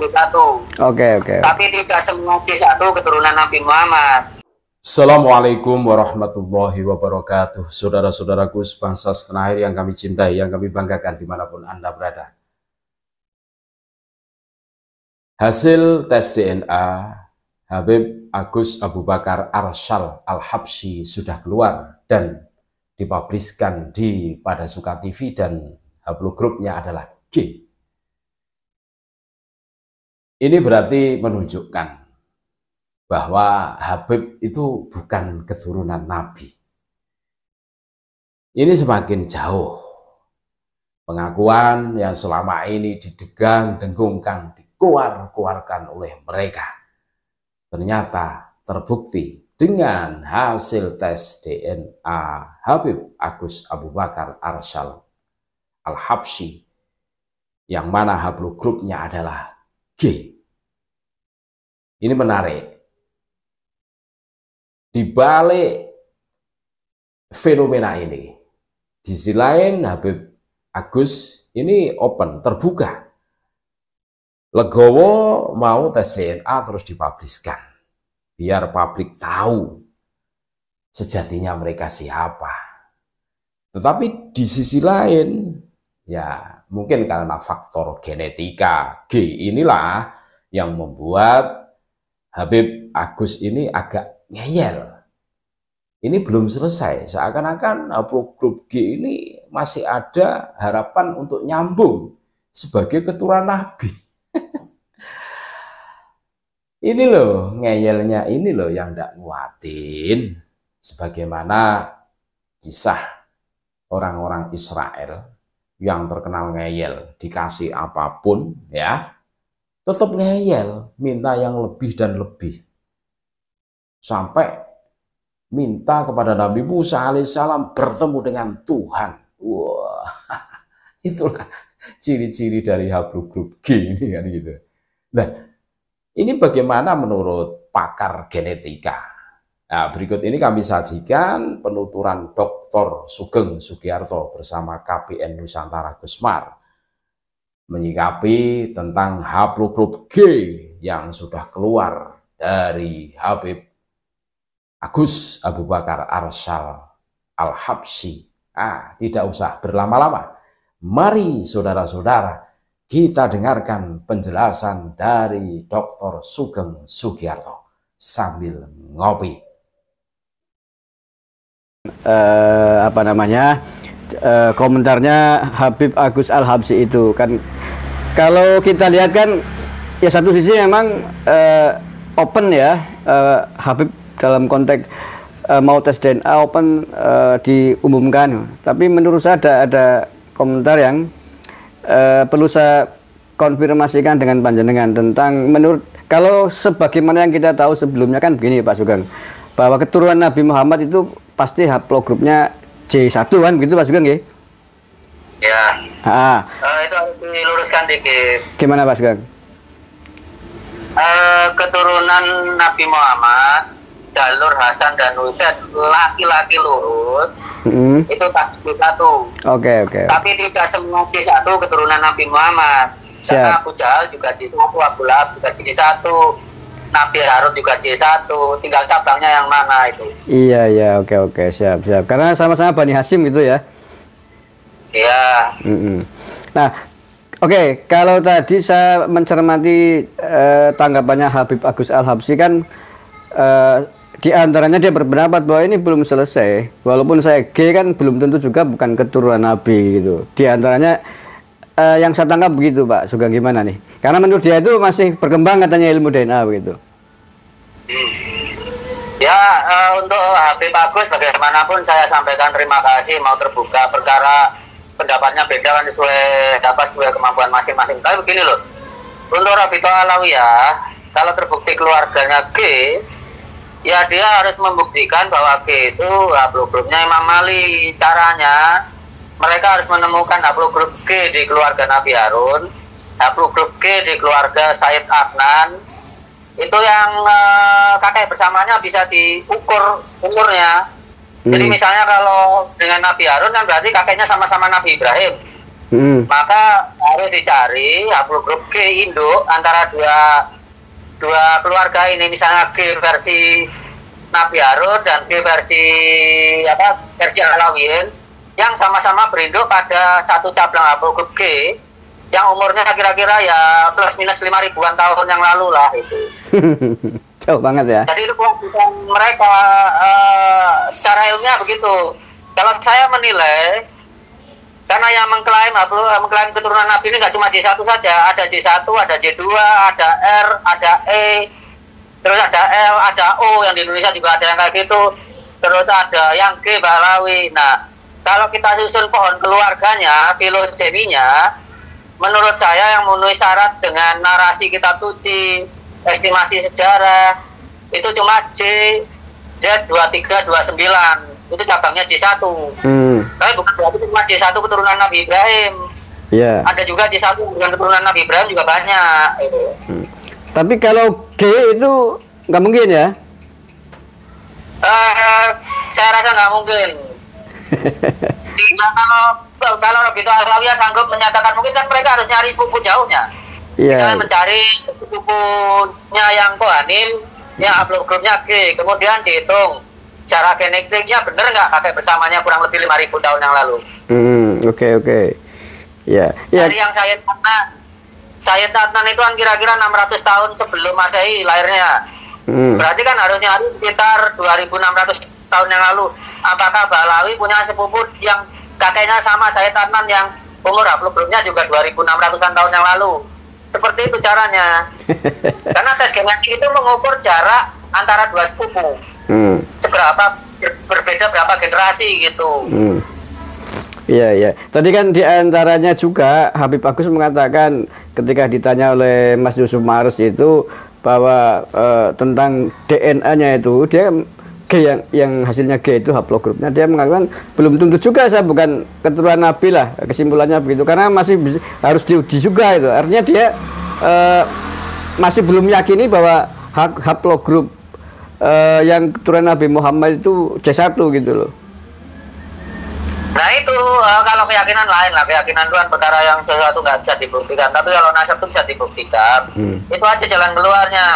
J1. Oke. Tapi tidak semua J1 keturunan Nabi Muhammad. Assalamualaikum warahmatullahi wabarakatuh. Saudara-saudaraku sebangsa setanah air yang kami cintai, yang kami banggakan dimanapun Anda berada. Hasil tes DNA Habib Agus Abu Bakar Arsyal Al-Habsyi sudah keluar dan dipubliskan di Pada Suka TV, dan haplogrupnya adalah G. Ini berarti menunjukkan bahwa Habib itu bukan keturunan Nabi. Ini semakin jauh pengakuan yang selama ini didegang-dengungkan, dikeluarkan oleh mereka. Ternyata terbukti dengan hasil tes DNA Habib Agus Abu Bakar Arsyal Al-Habsyi, yang mana haplogrupnya adalah G. Ini menarik. Di balik fenomena ini, di sisi lain Habib Agus ini open, terbuka. Legowo mau tes DNA terus dipubliskan, biar publik tahu sejatinya mereka siapa. Tetapi di sisi lain, ya mungkin karena faktor genetika G inilah yang membuat Habib Agus ini agak ngeyel. Ini belum selesai, seakan-akan haplogrup G ini masih ada harapan untuk nyambung sebagai keturunan Nabi. Ini loh ngeyelnya, ini loh yang tidak nguatin. Sebagaimana kisah orang-orang Israel yang terkenal ngeyel, dikasih apapun ya tetap ngeyel, minta yang lebih dan lebih. Sampai minta kepada Nabi Musa alaihissalam bertemu dengan Tuhan. Wah, itulah ciri-ciri dari haplogrup G ini kan gitu. Nah, ini bagaimana menurut pakar genetika? Nah, berikut ini kami sajikan penuturan Dr. Sugeng Sugiarto bersama KPN Nusantara Gusmar menyikapi tentang haplogrup G yang sudah keluar dari Habib Agus Abu Bakar Arsyal Al-Habsyi. Tidak usah berlama-lama. Mari saudara-saudara kita dengarkan penjelasan dari Dr. Sugeng Sugiarto sambil ngopi. Komentarnya Habib Agus Al-Habsyi itu kan, kalau kita lihat kan ya satu sisi memang open ya, Habib dalam konteks mau tes DNA open diumumkan. Tapi menurut saya ada komentar yang perlu saya konfirmasikan dengan panjenengan tentang, menurut, kalau sebagaimana yang kita tahu sebelumnya kan begini Pak Sugeng, bahwa keturunan Nabi Muhammad itu pasti haplogrupnya J1 kan, begitu Pak Sugeng ya? Ya. Itu harus diluruskan dikit. Gimana Pak Sugeng? Keturunan Nabi Muhammad, jalur Hasan dan Husain, laki-laki lurus, itu pasti J1. Oke. Tapi tidak semua J1 keturunan Nabi Muhammad. Karena Abu Jahal juga J1, Abu Lahab juga J1, Nabi Harun juga J1, tinggal cabangnya yang mana itu. Iya, oke, siap. Karena sama-sama Bani Hasyim gitu ya. Iya. Nah, oke, kalau tadi saya mencermati tanggapannya Habib Agus Al-Habsyi kan, di antaranya dia berpendapat bahwa ini belum selesai. Walaupun saya G kan belum tentu juga bukan keturunan Nabi gitu. Di antaranya yang saya tangkap begitu Pak Sugeng, gimana nih? Karena menurut dia itu masih berkembang katanya ilmu DNA begitu. Ya, untuk Habib Agus bagaimanapun saya sampaikan terima kasih, mau terbuka, perkara pendapatnya beda kan sesuai kemampuan masing-masing. Tapi begini loh, untuk Rabito Alawiyah, kalau terbukti keluarganya G, ya dia harus membuktikan bahwa G itu haplogrupnya Imam Ali. Caranya mereka harus menemukan haplogrup G di keluarga Nabi Harun, haplogrup G di keluarga Said Adnan. Itu yang kakek bersamanya bisa diukur umurnya. Jadi misalnya kalau dengan Nabi Harun kan berarti kakeknya sama-sama Nabi Ibrahim. Maka harus dicari haplogrup G induk antara dua keluarga ini, misalnya G versi Nabi Harun dan G versi Alawiyin yang sama-sama berinduk pada satu cabang haplogrup G yang umurnya kira-kira ya plus minus 5.000-an tahun yang lalu lah itu. Jauh banget ya. Jadi itu kewajiban mereka secara ilmiah begitu. Kalau saya menilai, karena yang mengklaim keturunan Nabi ini nggak cuma J1 saja, ada J1, ada J2, ada R, ada E, terus ada L, ada O, yang di Indonesia juga ada yang kayak gitu, terus ada yang G, Balawi. Nah, kalau kita susun pohon keluarganya, filogeninya, menurut saya yang memenuhi syarat dengan narasi kitab suci, estimasi sejarah, itu cuma J, Z2329, itu cabangnya J1. Tapi bukan berarti cuma J1 keturunan Nabi Ibrahim. Yeah. Ada juga J1 dengan keturunan Nabi Ibrahim juga banyak. Itu. Tapi kalau G itu nggak mungkin ya? Saya rasa nggak mungkin. Kalau Robito Alawiyah sanggup menyatakan mungkin, kan mereka harus nyari sepupu jauhnya. Yeah. Misalnya mencari sepupunya yang Kohanim, yang haplogrupnya G, kemudian dihitung cara genetiknya bener nggak kakek bersamanya kurang lebih 5.000 tahun yang lalu. Oke. Ya. Dari yang Sayyid Adnan itu kan kira-kira 600 tahun sebelum Masehi lahirnya. Berarti kan harus nyari sekitar 2.600 tahun yang lalu. Apakah Balawi punya sepupu yang kakeknya sama Sayyid Adnan yang umur haplogrupnya juga 2.600-an tahun yang lalu? Seperti itu caranya. Karena tes genetik itu mengukur jarak antara dua sepupu. Seberapa berbeda berapa generasi gitu. Iya. Tadi kan diantaranya juga Habib Agus mengatakan ketika ditanya oleh Mas Yusuf Mares itu bahwa tentang DNA-nya itu dia G yang hasilnya G itu haplogrupnya, dia mengatakan belum tentu juga saya bukan keturunan Nabi lah, kesimpulannya begitu, karena masih harus diuji juga itu. Artinya dia masih belum yakini bahwa haplogrup yang keturunan Nabi Muhammad itu J1 gitu loh. Nah itu kalau keyakinan lain lah, keyakinan itu kan perkara yang sesuatu nggak bisa dibuktikan. Tapi kalau nasab itu bisa dibuktikan, itu aja jalan keluarnya.